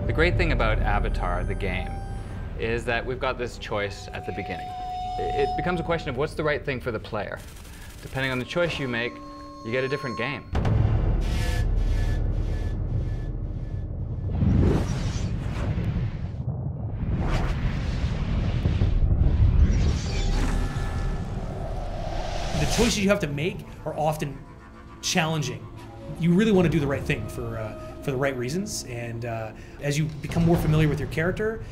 The great thing about Avatar, the game, is that we've got this choice at the beginning. It becomes a question of what's the right thing for the player. Depending on the choice you make, you get a different game. The choices you have to make are often challenging. You really want to do the right thing for the right reasons, and as you become more familiar with your character,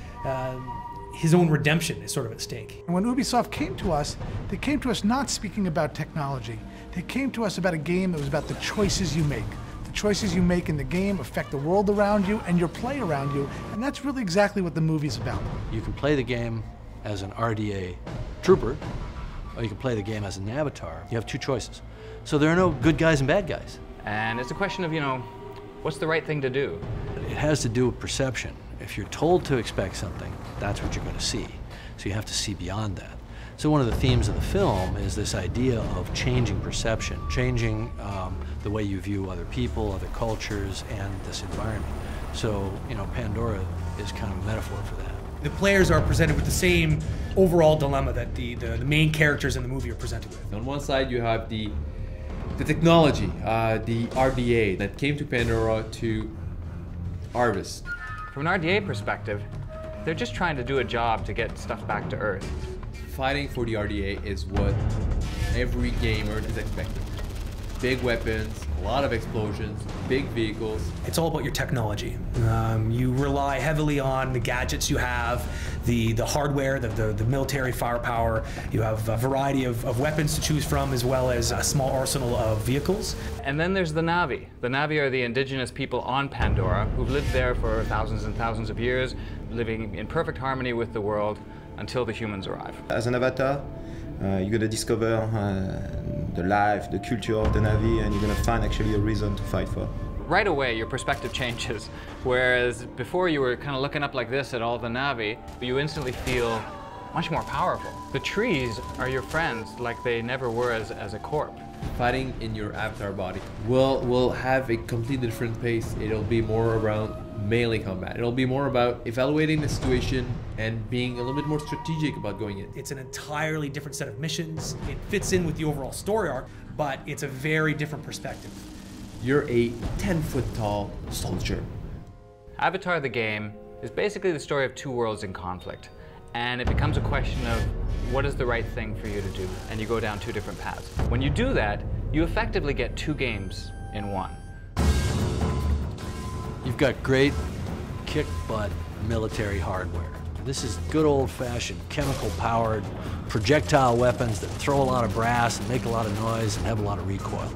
his own redemption is sort of at stake. And when Ubisoft came to us, they came to us not speaking about technology. They came to us about a game that was about the choices you make. The choices you make in the game affect the world around you and your play around you, and that's really exactly what the movie's about. You can play the game as an RDA trooper, or you can play the game as an avatar. You have two choices. So there are no good guys and bad guys. And it's a question of, what's the right thing to do? It has to do with perception. If you're told to expect something, that's what you're going to see. So you have to see beyond that. So one of the themes of the film is this idea of changing perception, changing the way you view other people, other cultures, and this environment. So, Pandora is kind of a metaphor for that. The players are presented with the same overall dilemma that the main characters in the movie are presented with. On one side, you have the technology, the RDA that came to Pandora to harvest. From an RDA perspective, they're just trying to do a job to get stuff back to Earth. Fighting for the RDA is what every gamer is expecting. Big weapons, a lot of explosions, big vehicles. It's all about your technology. You rely heavily on the gadgets you have, the hardware, the military firepower. You have a variety of weapons to choose from, as well as a small arsenal of vehicles. And then there's the Na'vi. The Na'vi are the indigenous people on Pandora who've lived there for thousands and thousands of years, living in perfect harmony with the world until the humans arrive. As an avatar, you're going to discover the life, the culture of the Na'vi, and you're going to find actually a reason to fight for. Right away, your perspective changes. Whereas before you were kind of looking up like this at all the Na'vi, you instantly feel much more powerful. The trees are your friends like they never were as a corp. Fighting in your avatar body will have a completely different pace. It'll be more around melee combat. It'll be more about evaluating the situation and being a little bit more strategic about going in. It's an entirely different set of missions. It fits in with the overall story arc, but it's a very different perspective. You're a 10-foot tall soldier. Avatar the game is basically the story of two worlds in conflict. And it becomes a question of what is the right thing for you to do, and you go down two different paths. When you do that, you effectively get two games in one. You've got great kick-butt military hardware. This is good old-fashioned chemical-powered projectile weapons that throw a lot of brass and make a lot of noise and have a lot of recoil.